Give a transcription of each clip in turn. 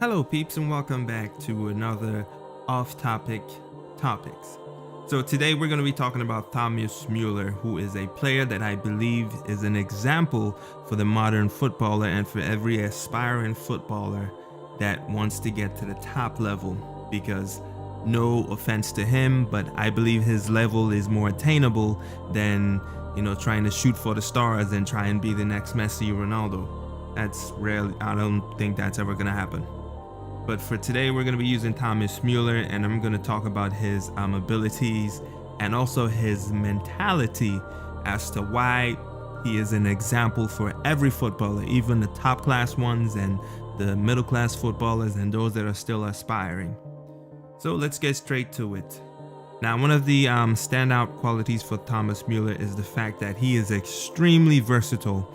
Hello peeps, and welcome back to another off-topic topics. So today we're going to be talking about Thomas Müller, who is a player that I believe is an example for the modern footballer and for every aspiring footballer that wants to get to the top level, because no offense to him, but I believe his level is more attainable than, trying to shoot for the stars and try and be the next Messi or Ronaldo. That's rarely, I don't think that's ever going to happen. But for today, we're going to be using Thomas Müller, and I'm going to talk about his abilities and also his mentality as to why he is an example for every footballer, even the top class ones and the middle class footballers and those that are still aspiring. So let's get straight to it. Now, one of the standout qualities for Thomas Müller is the fact that he is extremely versatile.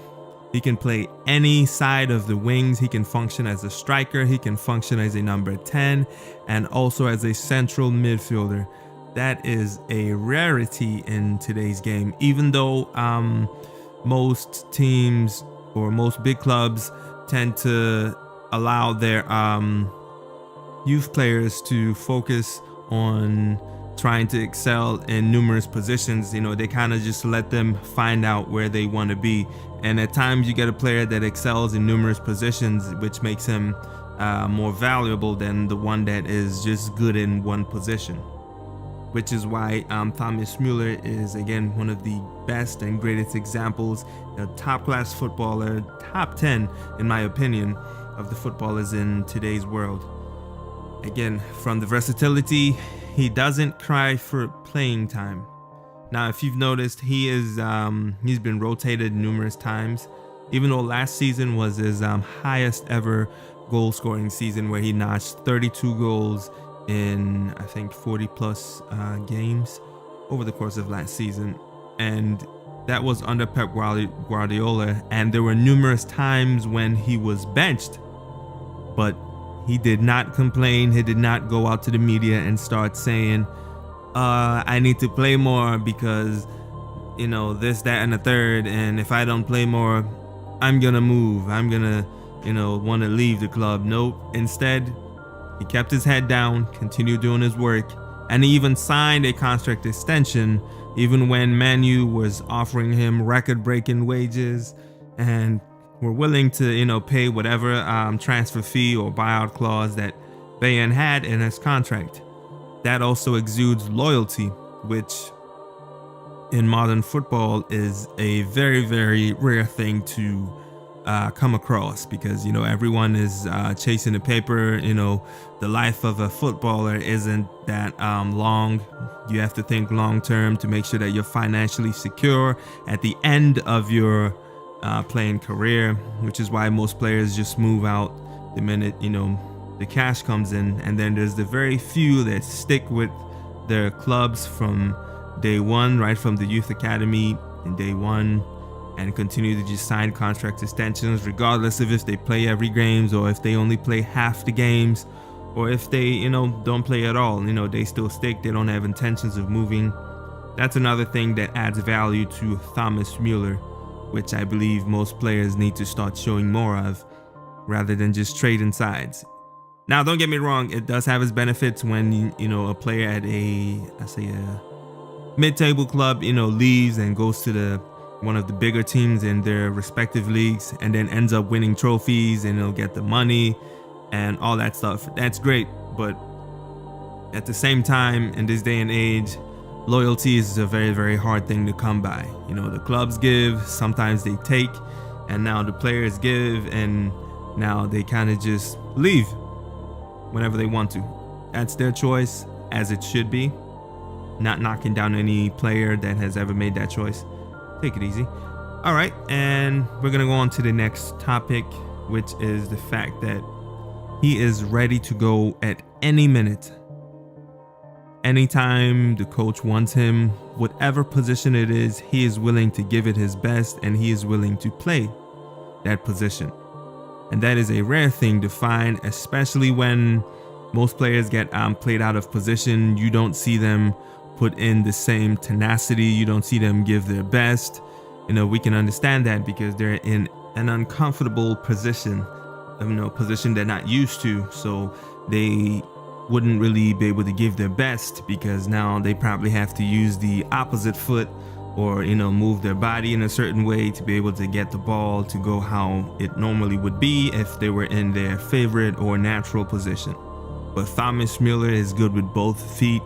He can play any side of the wings. He can function as a striker. He can function as a number 10 and also as a central midfielder. That is a rarity in today's game, even though most teams or most big clubs tend to allow their youth players to focus on trying to excel in numerous positions. They kind of just let them find out where they want to be, and at times you get a player that excels in numerous positions, which makes him more valuable than the one that is just good in one position, which is why Thomas Müller is again one of the best and greatest examples, a top class footballer, top 10 in my opinion of the footballers in today's world. Again, from the versatility, he doesn't cry for playing time. Now, if you've noticed, he's been rotated numerous times, even though last season was his highest ever goal scoring season, where he notched 32 goals in I think 40 plus games over the course of last season, and that was under Pep Guardiola, and there were numerous times when he was benched, but he did not complain. He did not go out to the media and start saying, I need to play more because, this, that, and the third. And if I don't play more, I'm going to move. I'm going to, want to leave the club. Nope. Instead, he kept his head down, continued doing his work, and he even signed a contract extension, even when Man U was offering him record-breaking wages and were willing to, pay whatever transfer fee or buyout clause that Bayern had in his contract. That also exudes loyalty, which in modern football is a very, very rare thing to come across, because, everyone is chasing the paper. The life of a footballer isn't that long. You have to think long term to make sure that you're financially secure at the end of your playing career, which is why most players just move out the minute the cash comes in. And then there's the very few that stick with their clubs from day one, right from the youth academy in day one, and continue to just sign contract extensions regardless of if they play every games or if they only play half the games, or if they don't play at all. They still stick. They don't have intentions of moving. That's another thing that adds value to Thomas Müller, which I believe most players need to start showing more of, rather than just trading sides. Now, don't get me wrong, it does have its benefits when a player at a mid-table club leaves and goes to one of the bigger teams in their respective leagues, and then ends up winning trophies, and they'll get the money and all that stuff. That's great, but at the same time, in this day and age, loyalty is a very, very hard thing to come by. The clubs give, sometimes they take, and now the players give, and now they kind of just leave whenever they want to. That's their choice, as it should be. Not knocking down any player that has ever made that choice. Take it easy. All right, and we're going to go on to the next topic, which is the fact that he is ready to go at any minute. Anytime the coach wants him, whatever position it is, he is willing to give it his best, and he is willing to play that position. And that is a rare thing to find, especially when most players get played out of position. You don't see them put in the same tenacity. You don't see them give their best. We can understand that because they're in an uncomfortable position position they're not used to, so they wouldn't really be able to give their best, because now they probably have to use the opposite foot, or move their body in a certain way to be able to get the ball to go how it normally would be if they were in their favorite or natural position. But Thomas Müller is good with both feet.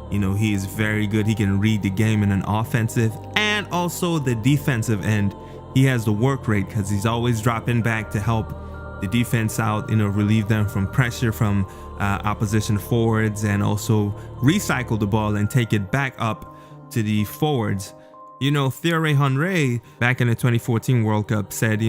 He is very good. He can read the game in an offensive and also the defensive end. He has the work rate because he's always dropping back to help the defense out, relieve them from pressure from opposition forwards, and also recycle the ball and take it back up to the forwards. Thierry Henry back in the 2014 World Cup said,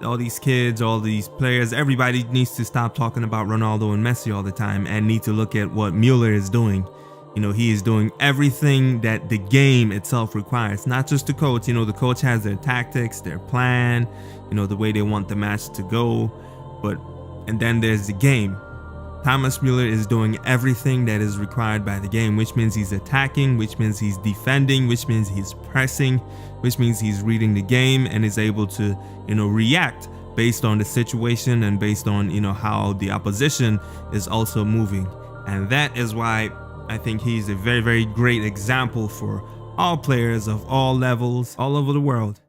all these kids, all these players, everybody needs to stop talking about Ronaldo and Messi all the time and need to look at what Müller is doing. He is doing everything that the game itself requires, not just the coach. The coach has their tactics, their plan, the way they want the match to go. And then there's the game. Thomas Müller is doing everything that is required by the game, which means he's attacking, which means he's defending, which means he's pressing, which means he's reading the game and is able to, react based on the situation and based on, how the opposition is also moving. And that is why I think he's a very, very great example for all players of all levels all over the world.